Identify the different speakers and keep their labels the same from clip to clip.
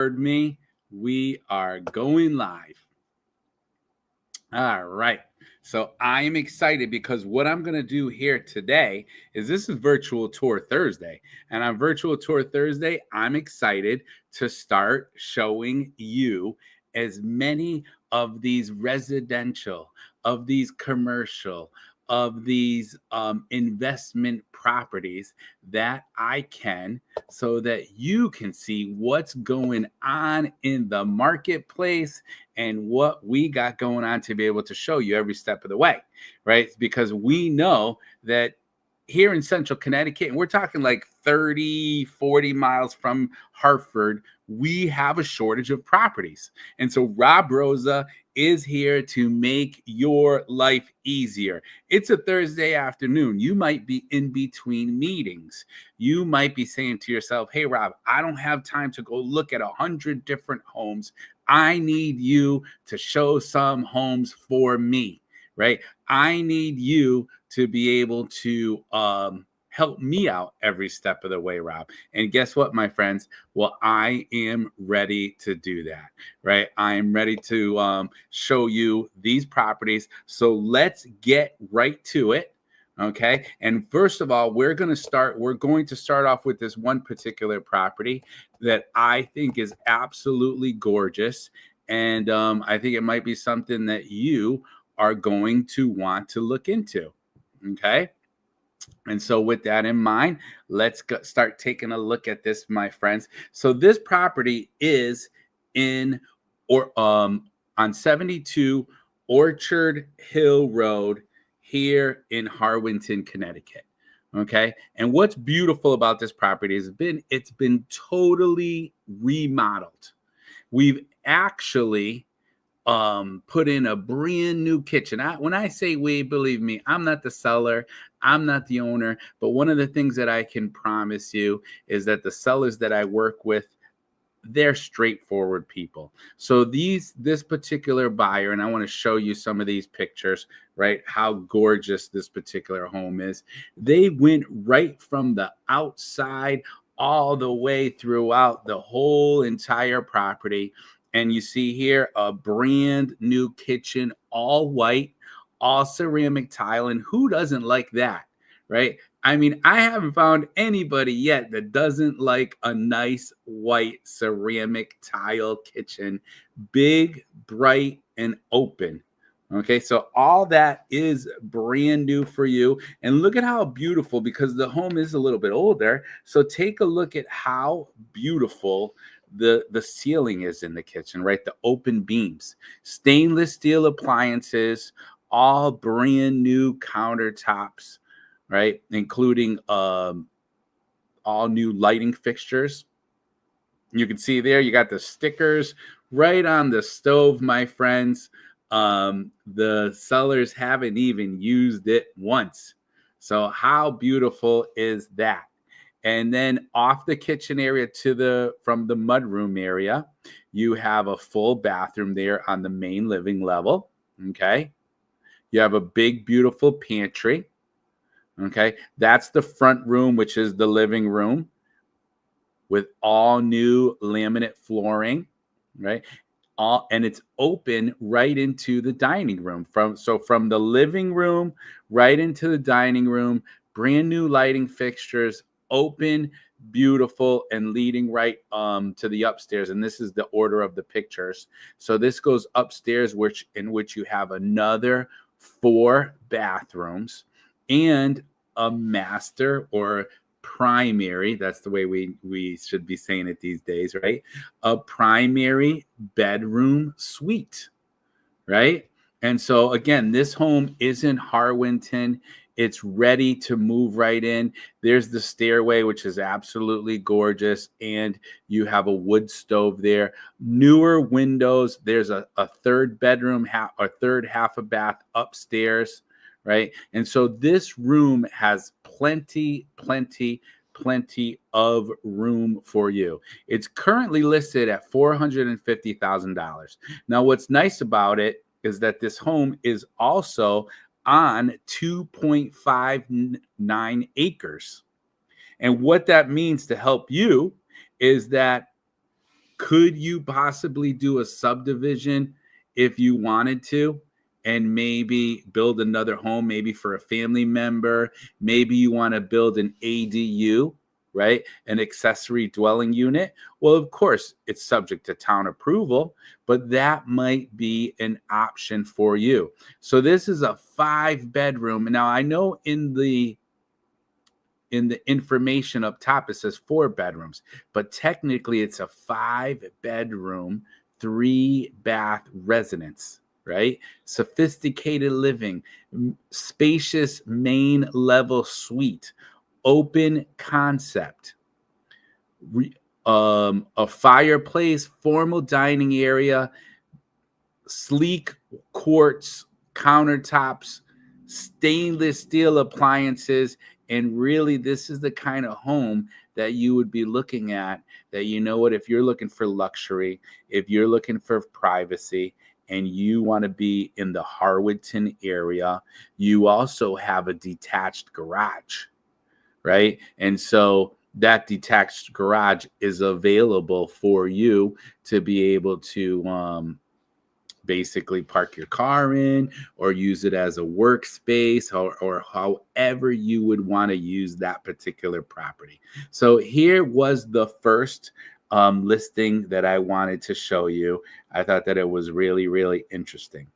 Speaker 1: Heard me? We are going live. All right. So I am excited because what I'm going to do here today is this is Virtual Tour Thursday. And on Virtual Tour Thursday, I'm excited to start showing you as many of these residential, of these commercial, of these investment properties that I can, so that you can see what's going on in the marketplace and what we got going on to be able to show you every step of the way, right? Because we know that here in central Connecticut, and we're talking like 30, 40 miles from Hartford, we have a shortage of properties. And so Rosa is here to make your life easier. It's a Thursday afternoon. You might be in between meetings. You might be saying to yourself, hey, Rob, I don't have time to go look at 100 different homes. I need you to show some homes for me, right? I need you to be able to help me out every step of the way, Rob. And guess what, my friends? Well, I am ready to do that, right? I am ready to show you these properties. So let's get right to it. Okay. And first of all, we're going to start off with this one particular property that I think is absolutely gorgeous. And I think it might be something that you are going to want to look into. Okay. And so with that in mind, let's start taking a look at this, my friends. So this property is on 72 Orchard Hill Road here in Harwinton, Connecticut. Okay. And what's beautiful about this property is it's been totally remodeled. We've actually put in a brand new kitchen. When I say we, believe me, I'm not the seller, I'm not the owner, but one of the things that I can promise you is that the sellers that I work with, they're straightforward people. So this particular buyer, and I want to show you some of these pictures, right? How gorgeous this particular home is. They went right from the outside all the way throughout the whole entire property. And you see here a brand new kitchen, all white, all ceramic tile. And who doesn't like that, right? I mean, I haven't found anybody yet that doesn't like a nice white ceramic tile kitchen, big, bright, and open. Okay, so all that is brand new for you. And look at how beautiful, because the home is a little bit older. So take a look at how beautiful the ceiling is in the kitchen, right? The open beams, stainless steel appliances, all brand new countertops, right? Including all new lighting fixtures. You can see there, you got the stickers right on the stove, my friends. The sellers haven't even used it once. So how beautiful is that? And then off the kitchen area from the mudroom area, you have a full bathroom there on the main living level. Okay. You have a big, beautiful pantry. Okay. That's the front room, which is the living room, with all new laminate flooring, right? And it's open right into the dining room. From the living room right into the dining room, brand new lighting fixtures, open, beautiful, and leading right to the upstairs. And this is the order of the pictures. So this goes upstairs, in which you have another 4 bathrooms and a master, or primary, that's the way we should be saying it these days, right? A primary bedroom suite, right? And so again, this home is in Harwinton. It's ready to move right in. There's the stairway, which is absolutely gorgeous, and you have a wood stove there. Newer windows. There's a third bedroom, third half a bath upstairs, right? And so this room has plenty of room for you. It's currently listed at $450,000. Now, what's nice about it is that this home is also on 2.59 acres. And what that means to help you is that Could you possibly do a subdivision if you wanted to? And maybe build another home, maybe for a family member. Maybe you want to build an ADU, right? An accessory dwelling unit. Well, of course, it's subject to town approval, but that might be an option for you. So this is a 5-bedroom. Now, I know in the information up top it says 4 bedrooms, but technically it's a 5-bedroom, 3-bath residence, right? Sophisticated living, spacious main level suite, open concept, a fireplace, formal dining area, sleek quartz countertops, stainless steel appliances. And really, this is the kind of home that you would be looking at, that, you know what, if you're looking for luxury, if you're looking for privacy, and you want to be in the Harwinton area, you also have a detached garage, right? And so that detached garage is available for you to be able to basically park your car in, or use it as a workspace, or however you would want to use that particular property. So here was the first listing that I wanted to show you. I thought that it was really, really interesting.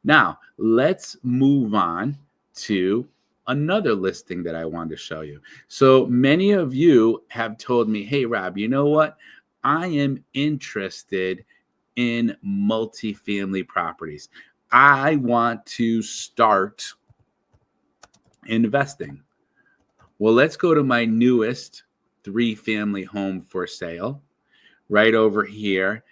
Speaker 1: Now, let's move on to another listing that I wanted to show you. So many of you have told me, hey, Rob, you know what? I am interested in multifamily properties. I want to start investing. Well, let's go to my newest 3-family home for sale right over here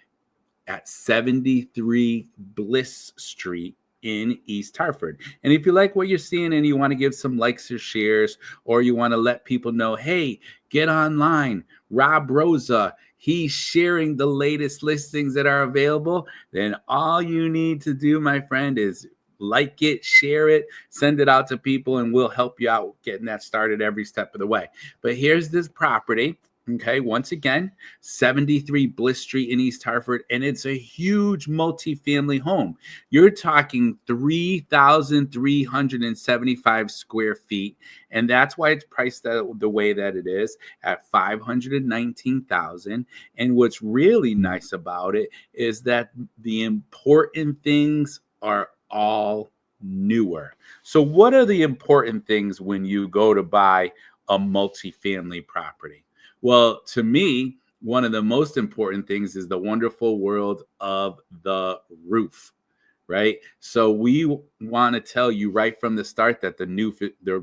Speaker 1: at 73 Bliss Street in East Hartford. And if you like what you're seeing and you want to give some likes or shares, or you want to let people know, hey, get online, Rosa, he's sharing the latest listings that are available, then all you need to do, my friend, is like it, share it, send it out to people, and we'll help you out getting that started every step of the way. But here's this property. Okay, once again, 73 Bliss Street in East Hartford, and it's a huge multifamily home. You're talking 3,375 square feet, and that's why it's priced the way that it is at $519,000. And what's really nice about it is that the important things are all newer. So what are the important things when you go to buy a multifamily property? Well, to me, one of the most important things is the wonderful world of the roof, right? So we want to tell you right from the start that the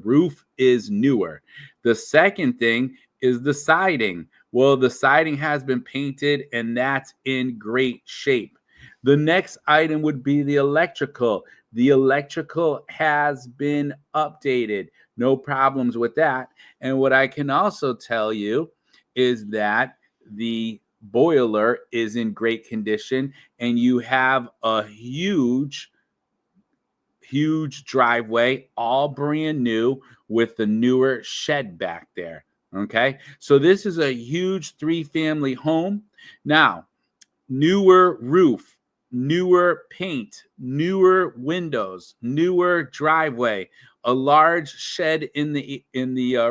Speaker 1: roof is newer. The second thing is the siding. Well, the siding has been painted, and that's in great shape. The next item would be the electrical. The electrical has been updated. No problems with that. And what I can also tell you is that the boiler is in great condition, and you have a huge driveway, all brand new, with the newer shed back there. Okay, so this is a huge 3-family home. Now, newer roof, newer paint, newer windows, newer driveway, a large shed in the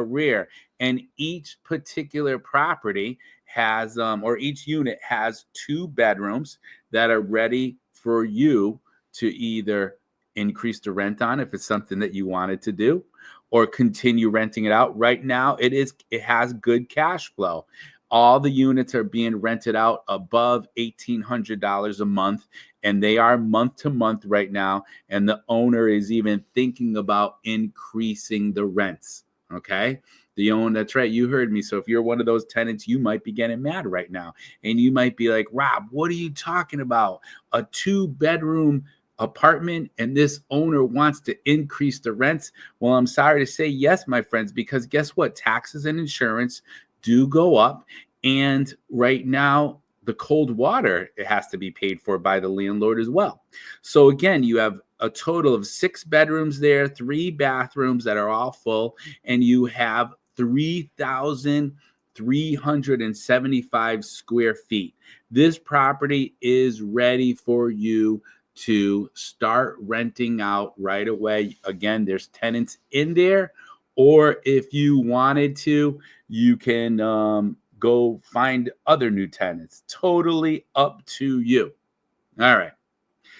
Speaker 1: rear, and each particular property has or each unit has 2 bedrooms that are ready for you to either increase the rent on if it's something that you wanted to do, or continue renting it out. Right now, it has good cash flow. All the units are being rented out above $1,800 a month, and they are month to month right now. And the owner is even thinking about increasing the rents. Okay. The owner, that's right. You heard me. So if you're one of those tenants, you might be getting mad right now. And you might be like, Rob, what are you talking about? A 2-bedroom apartment, and this owner wants to increase the rents? Well, I'm sorry to say yes, my friends, because guess what? Taxes and insurance do go up, and right now the cold water, it has to be paid for by the landlord as well. So again, you have a total of 6 bedrooms there, 3 bathrooms that are all full, and you have 3,375 375 square feet. This property is ready for you to start renting out right away. Again, there's tenants in there, or if you wanted to, you can go find other new tenants. Totally up to you. All right.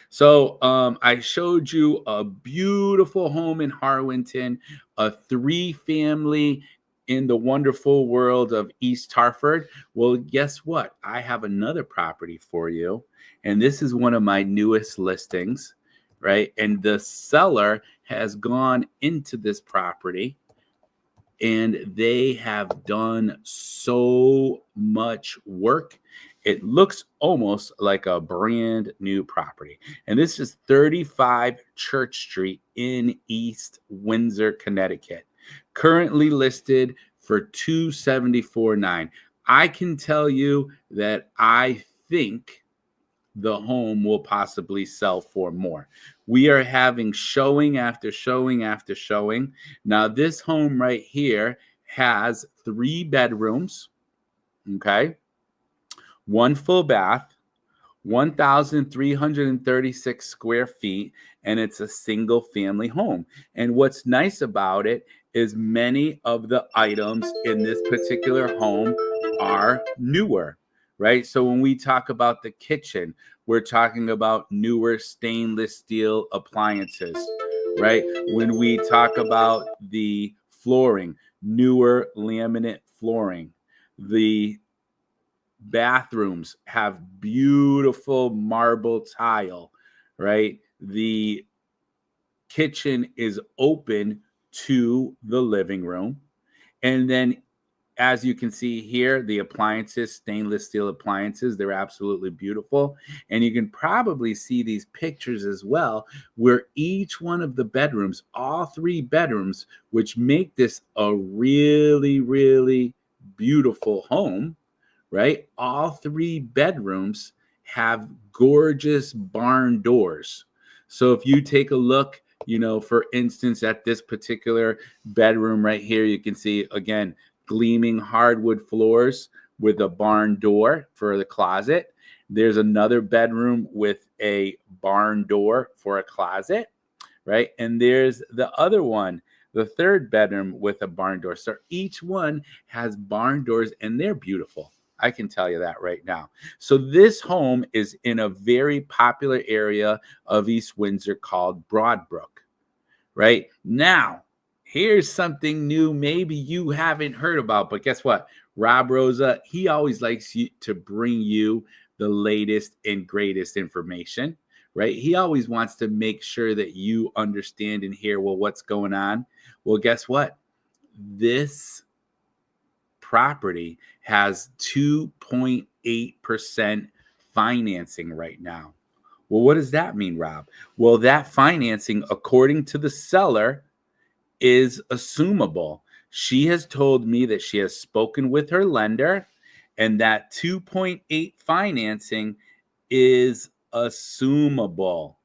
Speaker 1: So I showed you a beautiful home in Harwinton, a 3-family in the wonderful world of East Hartford. Well, guess what? I have another property for you. And this is one of my newest listings, right? And the seller has gone into this property and they have done so much work. It looks almost like a brand new property. And this is 35 Church Street in East Windsor, Connecticut. Currently listed for $274,900. I can tell you that I think the home will possibly sell for more. We are having showing after showing after showing. Now, this home right here has 3 bedrooms, okay? 1 full bath, 1,336 square feet, and it's a single family home. And what's nice about it is many of the items in this particular home are newer, right? So when we talk about the kitchen, we're talking about newer stainless steel appliances, right? When we talk about the flooring, newer laminate flooring. The bathrooms have beautiful marble tile, right? The kitchen is open to the living room. And then, as you can see here, the appliances, stainless steel appliances, they're absolutely beautiful. And you can probably see these pictures as well, where each one of the bedrooms, all 3 bedrooms, which make this a really, really beautiful home, right? All 3 bedrooms have gorgeous barn doors. So if you take a look, for instance, at this particular bedroom right here, you can see, again, gleaming hardwood floors with a barn door for the closet. There's another bedroom with a barn door for a closet, right? And there's the other one, the 3rd bedroom with a barn door. So each one has barn doors and they're beautiful. I can tell you that right now. So this home is in a very popular area of East Windsor called Broadbrook, right? Now, here's something new maybe you haven't heard about, but guess what? Rosa, he always likes to bring you the latest and greatest information, right? He always wants to make sure that you understand and hear, well, what's going on? Well, guess what? This property has 2.8% financing right now. Well, what does that mean, Rob? Well, that financing, according to the seller, is assumable. She has told me that she has spoken with her lender and that 2.8 financing is assumable.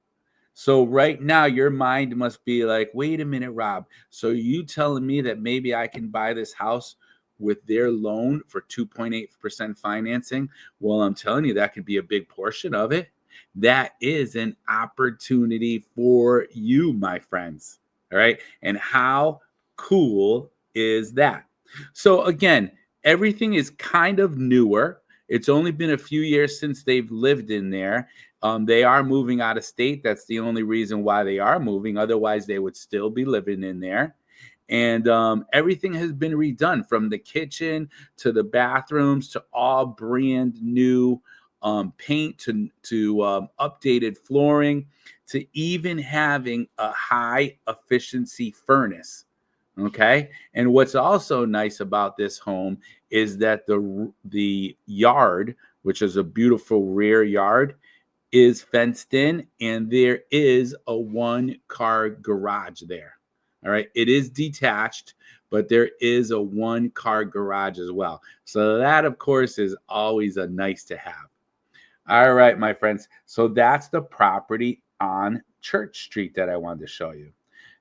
Speaker 1: So right now your mind must be like, wait a minute, Rob. So you telling me that maybe I can buy this house with their loan for 2.8% financing? Well, I'm telling you, that could be a big portion of it. That is an opportunity for you, my friends. All right. And how cool is that? So again, everything is kind of newer. It's only been a few years since they've lived in there. They are moving out of state. That's the only reason why they are moving. Otherwise, they would still be living in there. And everything has been redone, from the kitchen to the bathrooms to all brand new paint to updated flooring, to even having a high efficiency furnace. Okay. And what's also nice about this home is that the yard, which is a beautiful rear yard, is fenced in, and there is a 1-car garage there. All right. It is detached, but there is a 1-car garage as well. So that, of course, is always a nice to have. All right, my friends. So that's the property on Church Street that I wanted to show you.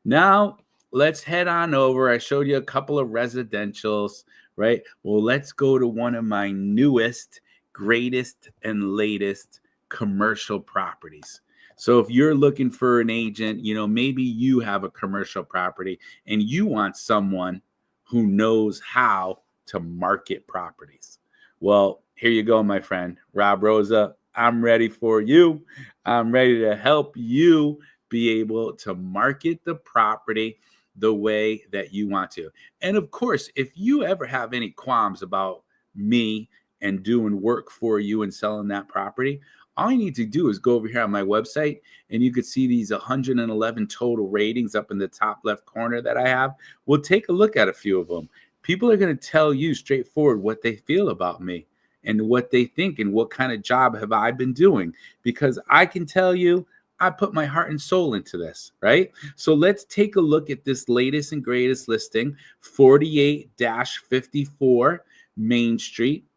Speaker 1: Now, let's head on over. I showed you a couple of residentials, right? Well, let's go to one of my newest, greatest, and latest commercial properties. So if you're looking for an agent, maybe you have a commercial property and you want someone who knows how to market properties. Well, here you go, my friend, Rob Rosa. I'm ready for you. I'm ready to help you be able to market the property the way that you want to. And of course, if you ever have any qualms about me and doing work for you and selling that property, all you need to do is go over here on my website and you could see these 111 total ratings up in the top left corner that I have. We'll take a look at a few of them. People are going to tell you straightforward what they feel about me and what they think and what kind of job have I been doing, because I can tell you I put my heart and soul into this, right? So let's take a look at this latest and greatest listing, 48-54 Main Street,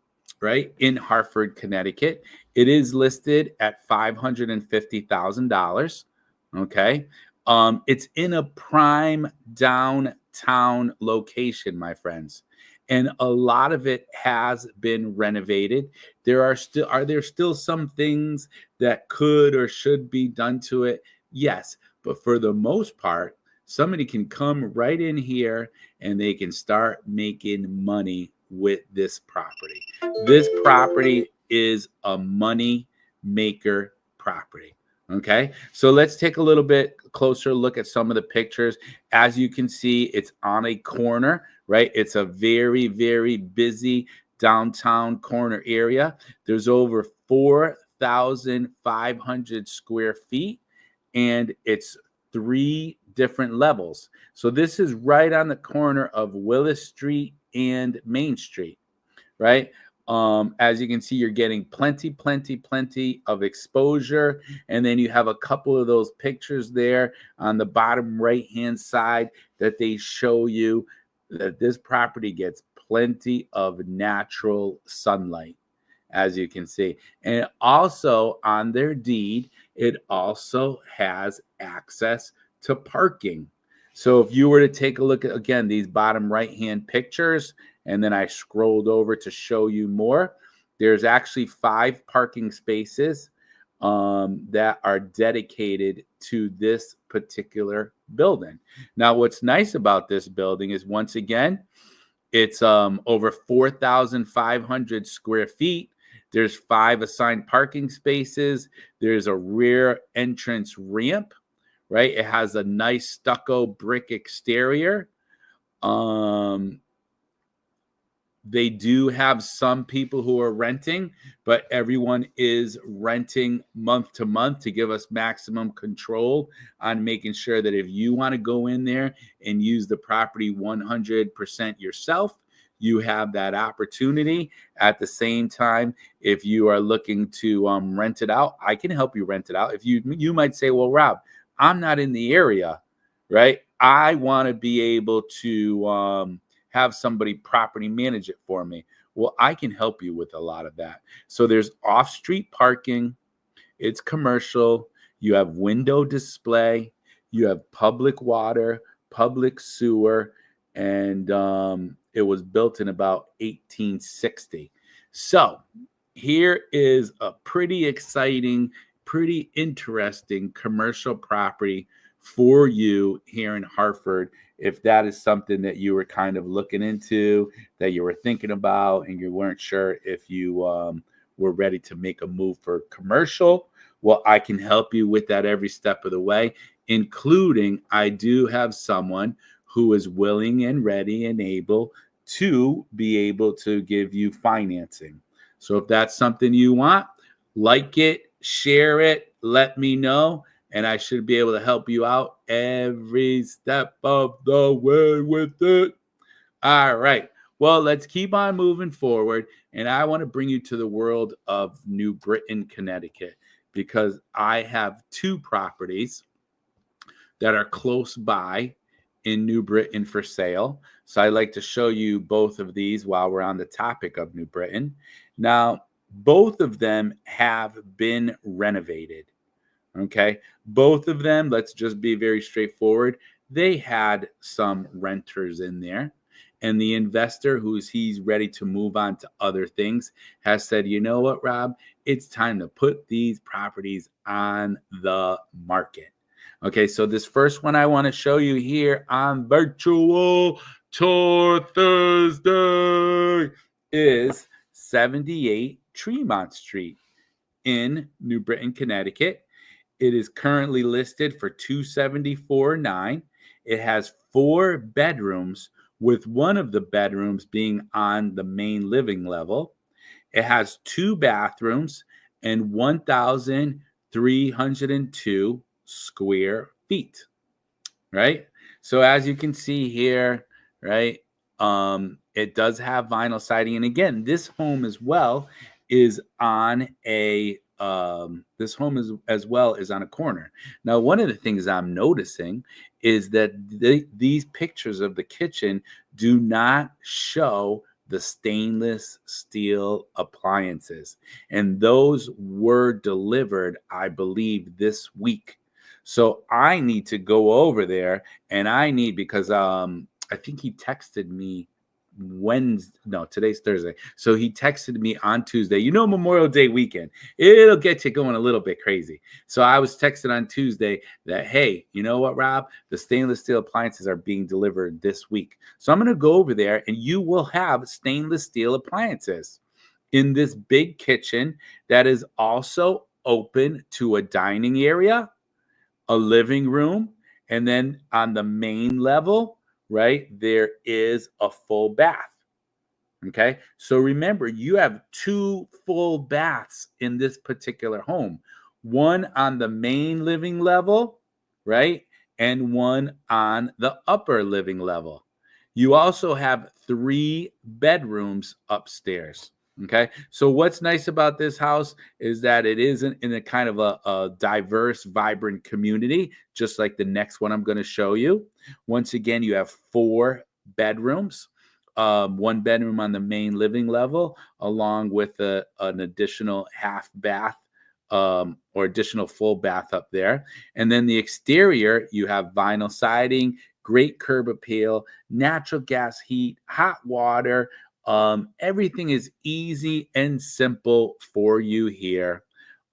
Speaker 1: right, in Hartford, Connecticut. It is listed at $550,000. Okay. It's in a prime downtown location, my friends. And a lot of it has been renovated. Are there still some things that could or should be done to it? Yes. But for the most part, somebody can come right in here and they can start making money with this property. This property is a money maker property. Okay, so let's take a little bit closer look at some of the pictures. As you can see, it's on a corner, right? It's a very, very busy downtown corner area. There's over 4,500 square feet, and it's 3 different levels. So this is right on the corner of Willis Street and Main Street, right? As you can see, you're getting plenty of exposure. And then you have a couple of those pictures there on the bottom right-hand side that they show you that this property gets plenty of natural sunlight, as you can see. And also on their deed, it also has access to parking. So if you were to take a look at, again, these bottom right-hand pictures, and then I scrolled over to show you more, there's actually 5 parking spaces that are dedicated to this particular building. Now, what's nice about this building is, once again, it's over 4,500 square feet. There's 5 assigned parking spaces. There's a rear entrance ramp, right? It has a nice stucco brick exterior. They do have some people who are renting, but everyone is renting month to month to give us maximum control on making sure that if you want to go in there and use the property 100% yourself, you have that opportunity. At the same time, if you are looking to rent it out, I can help you rent it out. If you might say, well, Rob, I'm not in the area, right? I want to be able to have somebody property manage it for me. Well, I can help you with a lot of that. So there's off-street parking. It's commercial. You have window display. You have public water, public sewer, and it was built in about 1860. So here is a pretty exciting, pretty interesting commercial property for you here in Hartford. If that is something that you were kind of looking into, that you were thinking about, and you weren't sure if you were ready to make a move for commercial, well, I can help you with that every step of the way, including I do have someone who is willing and ready and able to be able to give you financing. So if that's something you want, like it, share it, let me know, and I should be able to help you out every step of the way with it. All right. Well, let's keep on moving forward. And I want to bring you to the world of New Britain, Connecticut, because I have 2 properties that are close by in New Britain for sale. So I'd like to show you both of these while we're on the topic of New Britain. Now, both of them have been renovated. Okay. Both of them, let's just be very straightforward. they had some renters in there. And the investor, he's ready to move on to other things, has said, you know what, Rob, it's time to put these properties on the market. Okay, so this first one I want to show you here on Virtual Tour Thursday is 78 Tremont Street in New Britain, Connecticut. It is currently listed for $274,900. It has 4 bedrooms, with one of the bedrooms being on the main living level. It has 2 bathrooms and 1,302 square feet, right? So as you can see here, right, it does have vinyl siding. And again, this home as well is on a this home is as well is on a corner. Now, one of the things I'm noticing is that these pictures of the kitchen do not show the stainless steel appliances, and those were delivered, I believe, this week. So I need to go over there, and because I think he texted me Wednesday. No, today's Thursday. So he texted me on Tuesday. Memorial Day weekend, it'll get you going a little bit crazy. So I was texted on Tuesday that, hey, you know what, Rob? The stainless steel appliances are being delivered this week. So I'm going to go over there, and you will have stainless steel appliances in this big kitchen that is also open to a dining area, a living room, and then on the main level, right, there is a full bath. Okay, so remember, you have 2 full baths in this particular home, one on the main living level, right, and one on the upper living level. You also have 3 bedrooms upstairs. Okay, so what's nice about this house is that it isn't in a kind of a diverse, vibrant community, just like the next one I'm going to show you. Once again, you have 4 bedrooms, 1 bedroom on the main living level, along with an additional half bath or additional full bath up there. And then the exterior, you have vinyl siding, great curb appeal, natural gas heat, hot water. Everything is easy and simple for you here.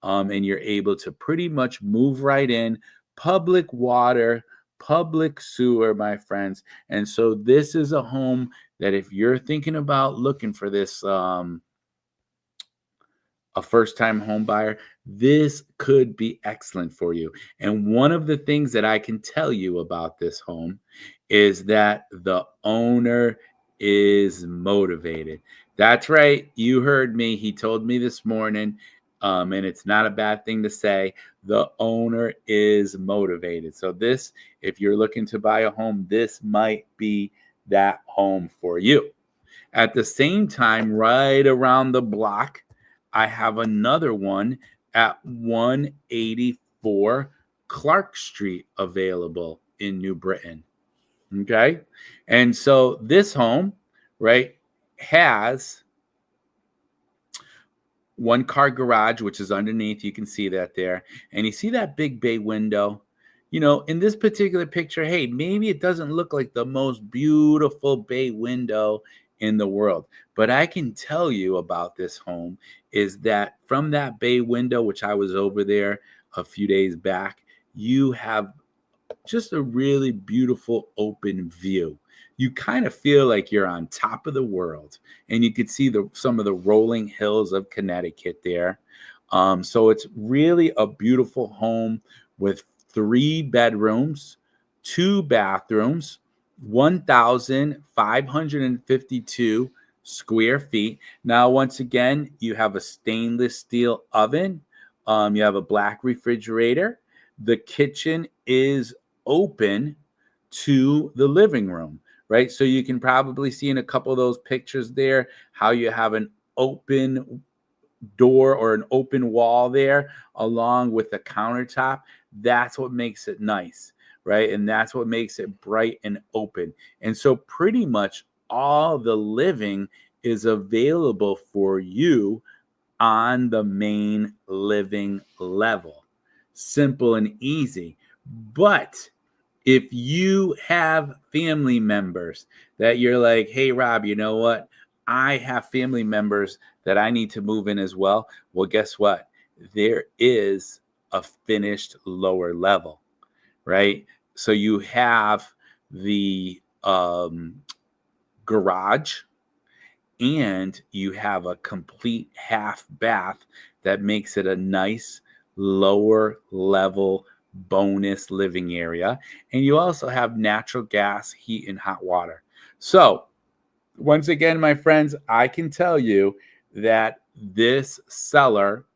Speaker 1: And you're able to pretty much move right in. Public water, public sewer, my friends. And so this is a home that if you're thinking about looking for this, a first-time home buyer, this could be excellent for you. And one of the things that I can tell you about this home is that the owner is motivated. That's right. You heard me. He told me this morning, and it's not a bad thing to say. The owner is motivated. So this, if you're looking to buy a home, this might be that home for you. At the same time, right around the block, I have another one at 184 Clark Street available in New Britain. Okay. And so this home, right, has 1-car garage, which is underneath. You can see that there. And you see that big bay window. In this particular picture, hey, maybe it doesn't look like the most beautiful bay window in the world, but I can tell you about this home is that from that bay window, which I was over there a few days back, you have just a really beautiful open view. You kind of feel like you're on top of the world, and you could see some of the rolling hills of Connecticut there. So it's really a beautiful home with 3 bedrooms, 2 bathrooms, 1,552 square feet. Now, once again, you have a stainless steel oven. You have a black refrigerator. The kitchen is open to the living room, right? So you can probably see in a couple of those pictures there how you have an open door or an open wall there along with the countertop. That's what makes it nice, right? And that's what makes it bright and open. And so pretty much all the living is available for you on the main living level. Simple and easy. But If you have family members that you're like, hey, Rob, you know what? I have family members that I need to move in as well. Well, guess what? There is a finished lower level, right? So you have the garage and you have a complete half bath that makes it a nice lower level bonus living area. And you also have natural gas, heat, and hot water. So, once again, my friends, I can tell you that this seller,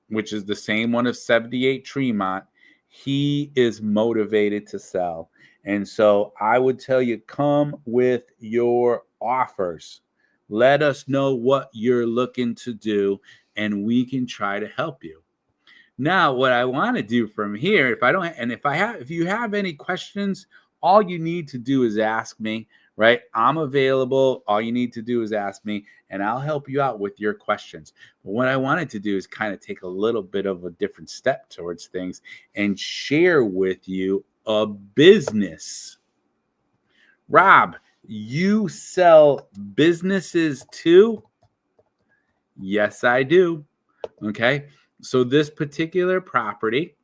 Speaker 1: which is the same one of 78 Tremont, he is motivated to sell. And so I would tell you, come with your offers. Let us know what you're looking to do, and we can try to help you. Now, what I want to do from here, if you have any questions, all you need to do is ask me, right? I'm available. All you need to do is ask me, and I'll help you out with your questions. But what I wanted to do is kind of take a little bit of a different step towards things and share with you a business. Rob, you sell businesses too? Yes, I do. Okay. So this particular property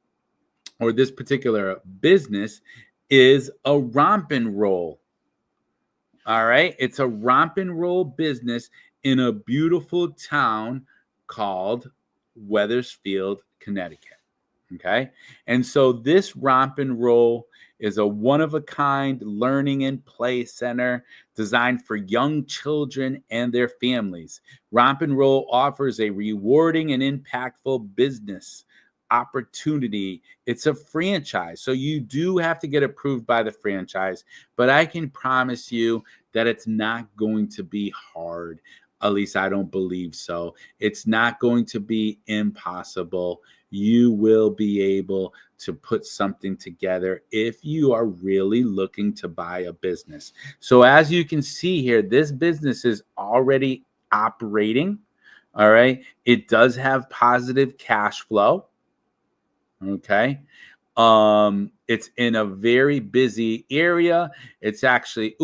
Speaker 1: or this particular business is a romp and roll. All right. It's a romp and roll business in a beautiful town called Wethersfield, Connecticut. Okay. And so this romp and roll is a one of a kind learning and play center designed for young children and their families. Romp and roll offers a rewarding and impactful business opportunity. It's a franchise. So you do have to get approved by the franchise, but I can promise you that it's not going to be hard. At least I don't believe so. It's not going to be impossible. You will be able to put something together if you are really looking to buy a business. So as you can see here, this business is already operating. All right. It does have positive cash flow. Okay. It's in a very busy area. It's actually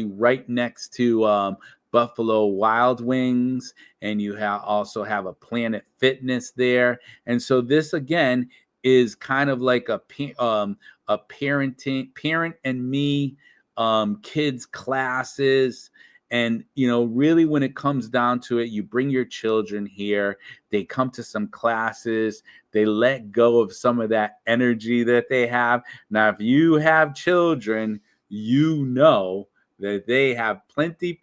Speaker 1: right next to Buffalo Wild Wings, and you also have a Planet Fitness there. And so this again is kind of like a parent and me kids classes. And really, when it comes down to it, you bring your children here, they come to some classes, they let go of some of that energy that they have. Now, if you have children, you know that they have plenty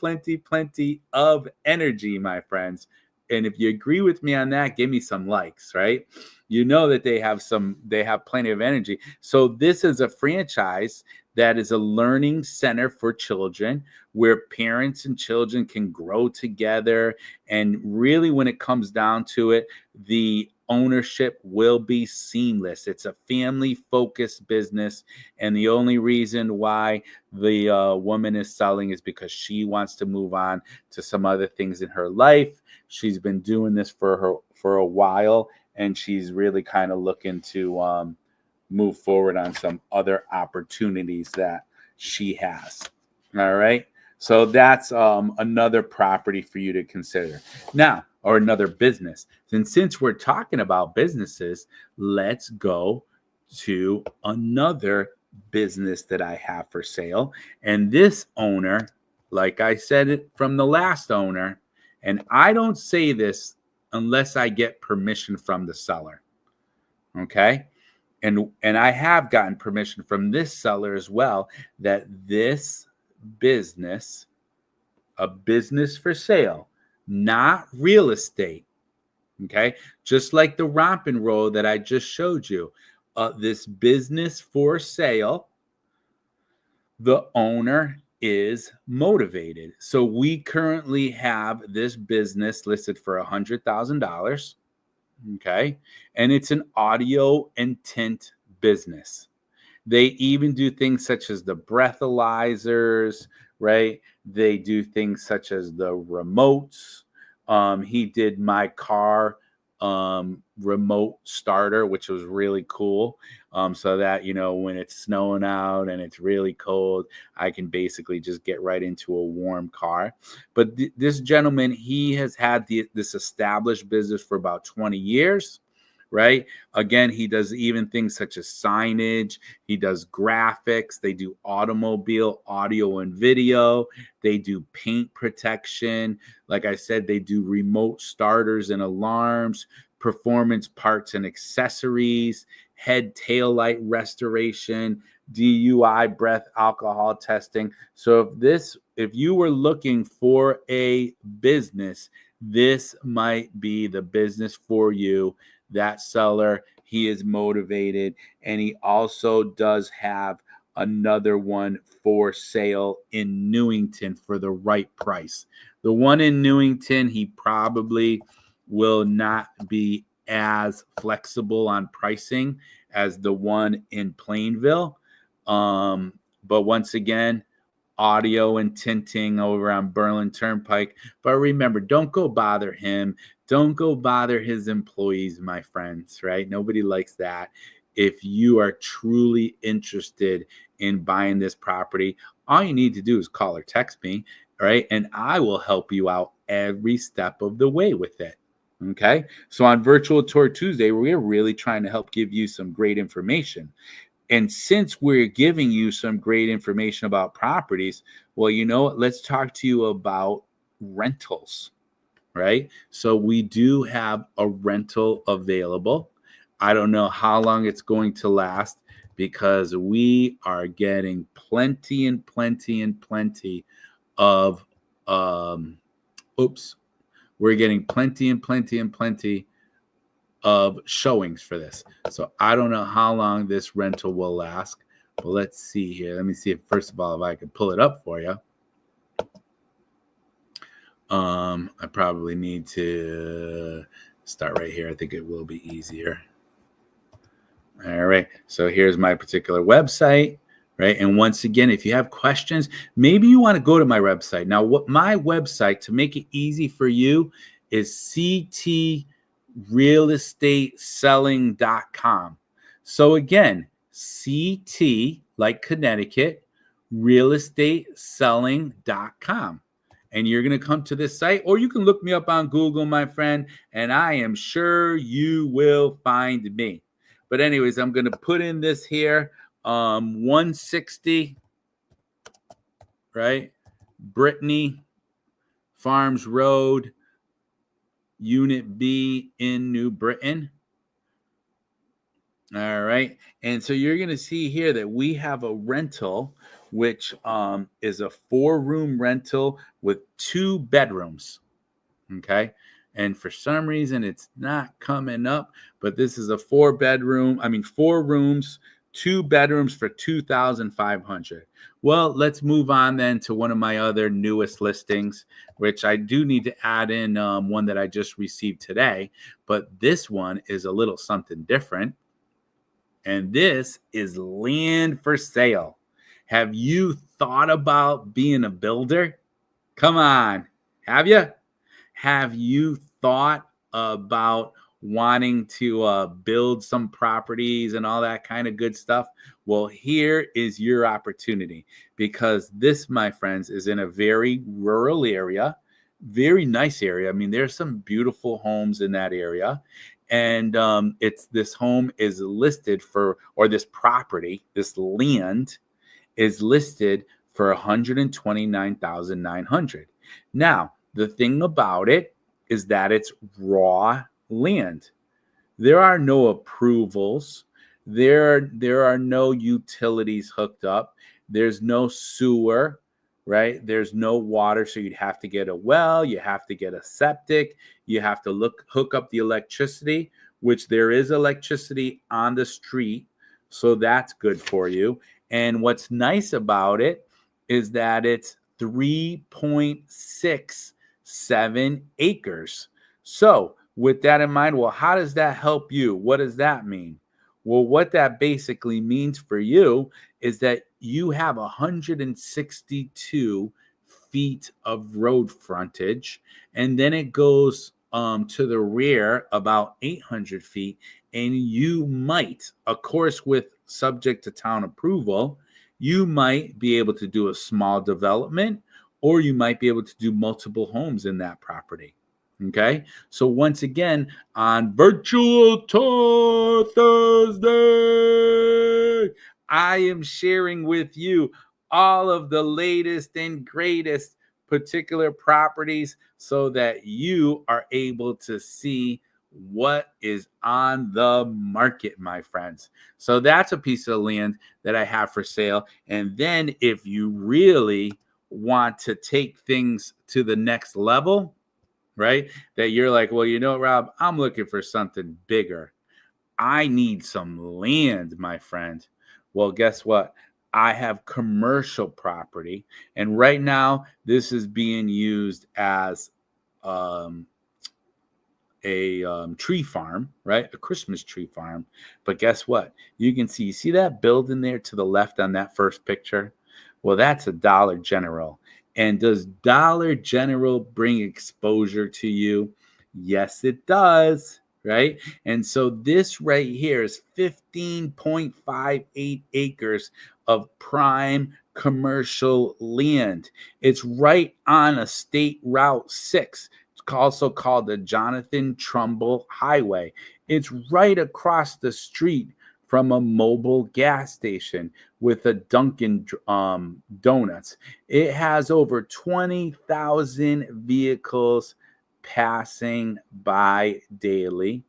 Speaker 1: of energy, my friends. And if you agree with me on that, give me some likes, right? You know that they have plenty of energy. So this is a franchise that is a learning center for children where parents and children can grow together. And really, when it comes down to it, the ownership will be seamless. It's a family-focused business. And the only reason why the woman is selling is because she wants to move on to some other things in her life. She's been doing this for a while, and she's really kind of looking to move forward on some other opportunities that she has. All right. So that's another property for you to consider now, or another business. And since we're talking about businesses, let's go to another business that I have for sale. And this owner, like I said it from the last owner, and I don't say this unless I get permission from the seller. Okay. And I have gotten permission from this seller as well, that this business, a business for sale, not real estate. Okay. Just like the romp and roll that I just showed you, this business for sale, the owner is motivated. So we currently have this business listed for $100,000. Okay. And it's an audio and tint business. They even do things such as the breathalyzers, right? They do things such as the remotes. He did my car remote starter, which was really cool. So that, when it's snowing out and it's really cold, I can basically just get right into a warm car. But this gentleman, he has had this established business for about 20 years. Right. Again, he does even things such as signage. He does graphics. They do automobile, audio, and video. They do paint protection. Like I said, they do remote starters and alarms, performance parts and accessories, head tail light restoration, DUI breath alcohol testing. So if you were looking for a business, this might be the business for you. That seller, he is motivated, and he also does have another one for sale in Newington for the right price. The one in Newington, he probably will not be as flexible on pricing as the one in Plainville. But once again, audio and tinting over on Berlin Turnpike. But remember, don't go bother him. Don't go bother his employees, my friends, right? Nobody likes that. If you are truly interested in buying this property, all you need to do is call or text me, right? And I will help you out every step of the way with it. Okay. So on Virtual Tour Tuesday, we're really trying to help give you some great information. And since we're giving you some great information about properties, well, let's talk to you about rentals, right? So we do have a rental available. I don't know how long it's going to last because we are getting plenty and plenty and plenty of, we're getting plenty and plenty and plenty of showings for this. So I don't know how long this rental will last, but let's see here. Let me see if, first of all, if I can pull it up for you. I probably need to start right here. I think it will be easier. All right. So here's my particular website, right? And once again, if you have questions, maybe you want to go to my website. Now, what my website, to make it easy for you, is ctrealestateselling.com. So again, CT, like Connecticut, realestateselling.com. And you're going to come to this site, or you can look me up on Google, my friend, and I am sure you will find me. But anyways, I'm going to put in this here, 160, right? Brittany Farms Road, Unit B in New Britain. All right. And so you're going to see here that we have a rental, which is a 4-room rental with 2 bedrooms. Okay. And for some reason, it's not coming up, but this is a 4 rooms, 2 bedrooms for $2,500. Well, let's move on then to one of my other newest listings, which I do need to add in one that I just received today. But this one is a little something different. And this is land for sale. Have you thought about being a builder? Come on. Have you? Have you thought about wanting to build some properties and all that kind of good stuff? Well, here is your opportunity, because this, my friends, is in a very rural area, very nice area. I mean, there's some beautiful homes in that area. And this home is listed for, or this property, this land is listed for $129,900. Now, the thing about it is that it's raw land. There are no approvals. There are no utilities hooked up. There's no sewer, right? There's no water, so you'd have to get a well. You have to get a septic. You have to hook up the electricity, which there is electricity on the street, so that's good for you. And what's nice about it is that it's 3.67 acres. So with that in mind, well, how does that help you? What does that mean? Well, what that basically means for you is that you have 162 feet of road frontage, and then it goes to the rear about 800 feet, and you might, of course, with subject to town approval, you might be able to do a small development, or you might be able to do multiple homes in that property. Okay. So once again, on Virtual Tour Thursday, I am sharing with you all of the latest and greatest particular properties so that you are able to see what is on the market, my friends. So that's a piece of land that I have for sale. And then if you really want to take things to the next level, right? That you're like, well, you know, Rob, I'm looking for something bigger. I need some land, my friend. Well, guess what? I have commercial property, and right now this is being used as um, a tree farm, right? A Christmas tree farm. But guess what? You see that building there to the left on that first picture? Well, that's a Dollar General. And does Dollar General bring exposure to you? Yes, it does, right? And so this right here is 15.58 acres of prime commercial land. It's right on a state route 6, also called the Jonathan Trumbull Highway. It's right across the street from a mobile gas station with a Dunkin' Donuts. It has over 20,000 vehicles passing by daily.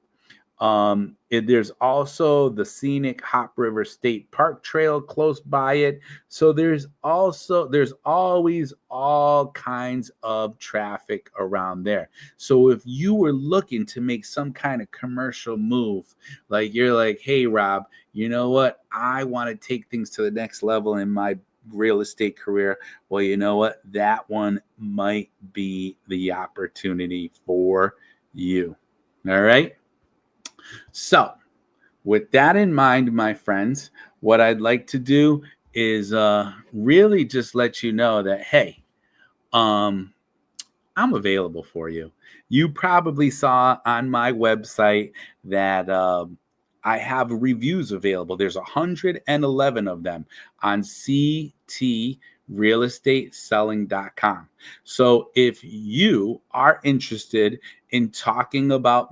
Speaker 1: There's also the scenic Hop River State Park Trail close by it. So there's always all kinds of traffic around there. So if you were looking to make some kind of commercial move, like you're like, hey, Rob, you know what? I want to take things to the next level in my real estate career. Well, you know what? That one might be the opportunity for you. All right. So, with that in mind, my friends, what I'd like to do is really just let you know that, hey, I'm available for you. You probably saw on my website that I have reviews available. There's 111 of them on ctrealestateselling.com. So if you are interested in talking to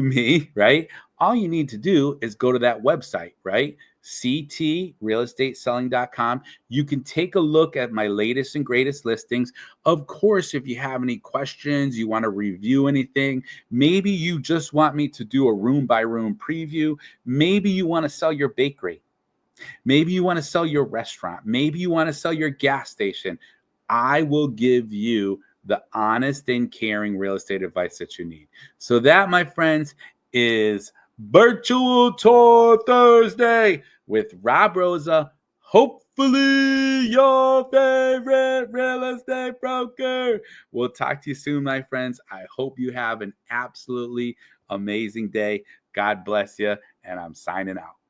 Speaker 1: me, right? All you need to do is go to that website, right? ctrealestateselling.com. You can take a look at my latest and greatest listings. Of course, if you have any questions, you want to review anything, maybe you just want me to do a room by room preview. Maybe you want to sell your bakery. Maybe you want to sell your restaurant. Maybe you want to sell your gas station. I will give you the honest and caring real estate advice that you need. So that, my friends, is Virtual Tour Thursday with Rob Rosa. Hopefully your favorite real estate broker. We'll talk to you soon, my friends. I hope you have an absolutely amazing day. God bless you, and I'm signing out.